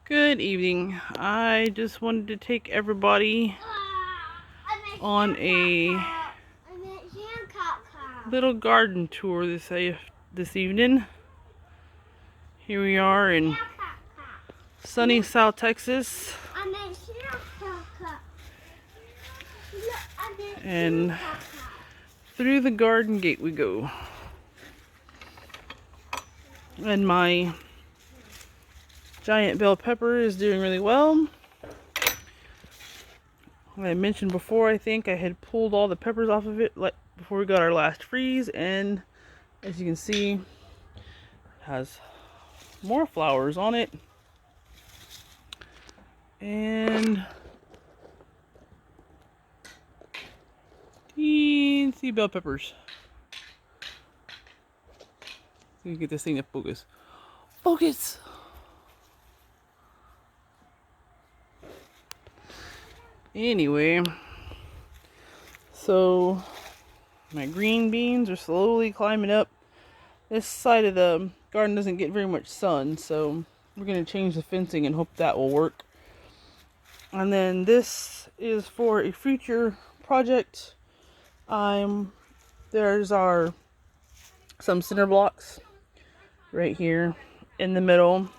Good evening. I just wanted to take everybody on a little garden tour this evening. Here we are in sunny South Texas, and through the garden gate we go. And my giant bell pepper is doing really well. I mentioned before, I think I had pulled all the peppers off of it before we got our last freeze, and as you can see, it has more flowers on it. And teensy bell peppers. Let me get this thing to focus. Focus! Anyway, so my green beans are slowly climbing up. This side of the garden doesn't get very much sun, so we're going to change the fencing and hope that will work. And then this is for a future project. There's some cinder blocks right here in the middle.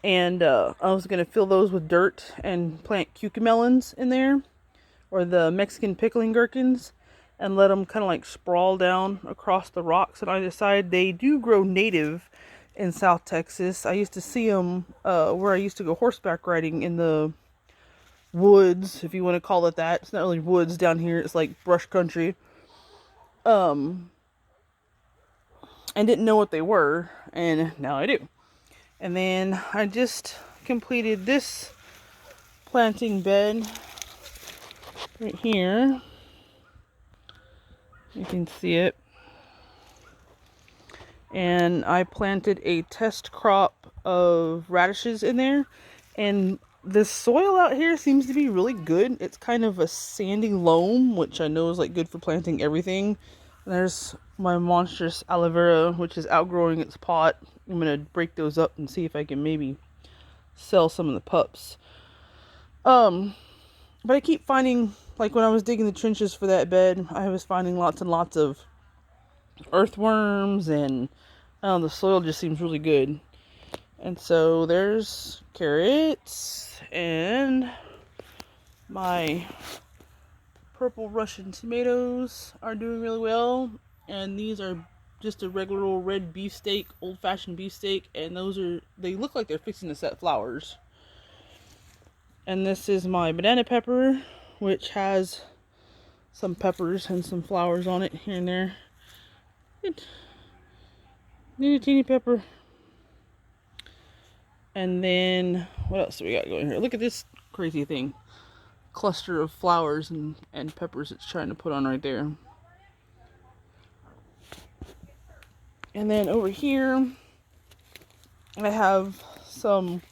And I was going to fill those with dirt and plant cucamelons in there, or the Mexican pickling gherkins, and let them kind of like sprawl down across the rocks. And I decided they do grow native in South Texas. I used to see them where I used to go horseback riding in the woods, if you want to call it that. It's not really woods down here, it's like brush country. And didn't know what they were, and now I do. And then I just completed this planting bed right here. You can see it. And I planted a test crop of radishes in there. And the soil out here seems to be really good. It's kind of a sandy loam, which I know is like good for planting everything. And there's my monstrous aloe vera, which is outgrowing its pot. I'm going to break those up and see if I can maybe sell some of the pups. But I keep finding, like when I was digging the trenches for that bed, I was finding lots and lots of earthworms, and the soil just seems really good. And so there's carrots, and my purple Russian tomatoes are doing really well. And these are just a regular old red beefsteak, old-fashioned beefsteak, and they look like they're fixing to set flowers. And this is my banana pepper, which has some peppers and some flowers on it here and there. Need a teeny pepper. And then what else do we got going here? Look at this crazy thing. Cluster of flowers and peppers it's trying to put on right there. And then over here I have the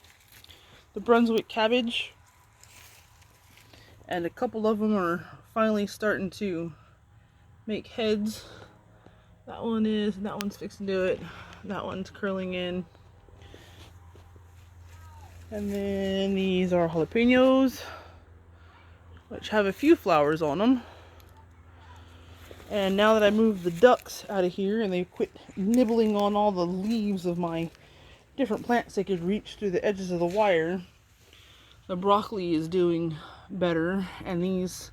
Brunswick cabbage, and a couple of them are finally starting to make heads. That one is, and that one's fixing to do it. That one's curling in. And then these are jalapenos, which have a few flowers on them. And now that I moved the ducks out of here and they quit nibbling on all the leaves of my different plants they could reach through the edges of the wire, the broccoli is doing better. And these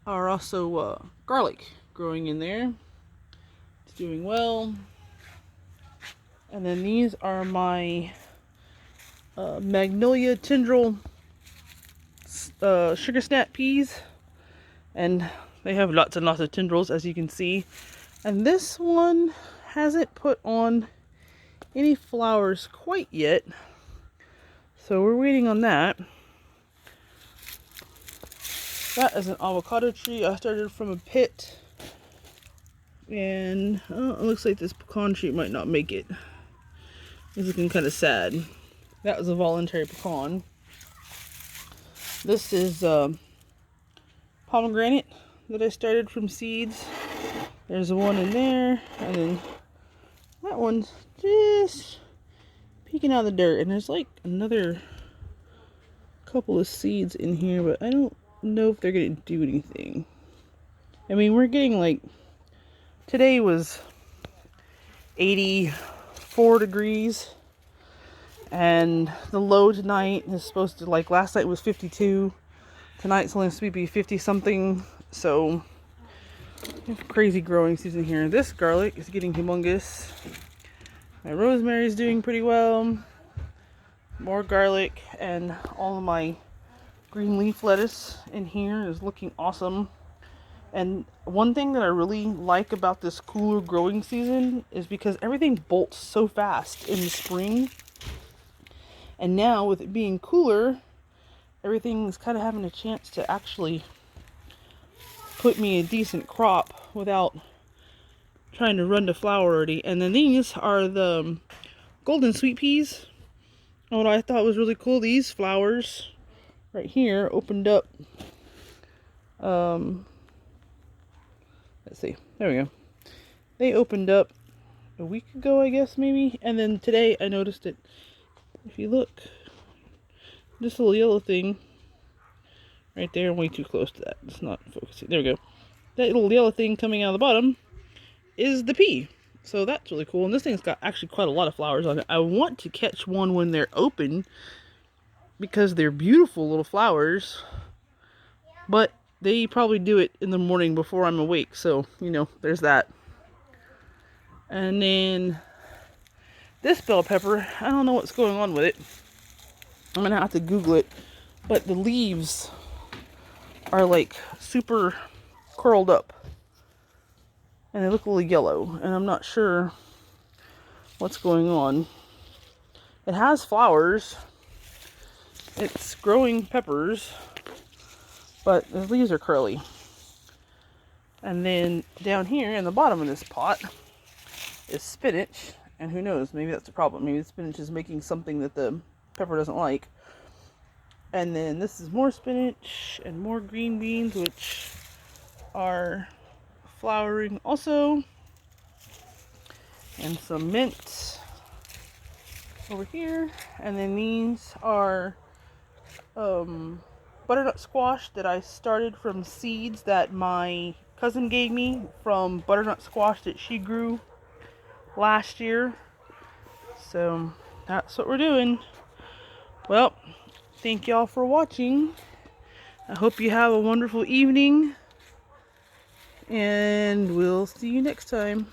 are also garlic growing in there. It's doing well. And then these are my magnolia tendril sugar snap peas, and they have lots and lots of tendrils, as you can see. And this one hasn't put on any flowers quite yet, so we're waiting on that. That is an avocado tree I started from a pit, and it looks like this pecan tree might not make it. It's looking kind of sad. That was a voluntary pecan. This is pomegranate that I started from seeds. There's one in there, and then that one's just peeking out of the dirt, and there's like another couple of seeds in here, but I don't know if they're gonna do anything. I mean, we're getting like, today was 84 degrees, and the low tonight is supposed to, like last night was 52, tonight's only supposed to be 50 something, so crazy growing season here. This garlic is getting humongous. My rosemary is doing pretty well. More garlic, and all of my green leaf lettuce in here is looking awesome. And one thing that I really like about this cooler growing season is because everything bolts so fast in the spring. And now with it being cooler, everything's kind of having a chance to actually put me a decent crop without trying to run to flower already. And then these are the golden sweet peas. And what I thought was really cool, these flowers right here opened up. Let's see. There we go. They opened up a week ago, I guess, maybe. And then today I noticed it. If you look, this little yellow thing right there, I'm way too close to that. It's not focusing. There we go. That little yellow thing coming out of the bottom is the pea. So that's really cool. And this thing's got actually quite a lot of flowers on it. I want to catch one when they're open because they're beautiful little flowers. But they probably do it in the morning before I'm awake. So, you know, there's that. And then this bell pepper, I don't know what's going on with it. I'm going to have to Google it. But the leaves are like super curled up. And they look a little yellow. And I'm not sure what's going on. It has flowers. It's growing peppers. But the leaves are curly. And then down here in the bottom of this pot is spinach. And who knows, maybe that's the problem. Maybe the spinach is making something that the pepper doesn't like. And then this is more spinach and more green beans, which are flowering also. And some mint over here. And then these are butternut squash that I started from seeds that my cousin gave me from butternut squash that she grew last year. So that's what we're doing. Well, thank y'all for watching. I hope you have a wonderful evening, and we'll see you next time.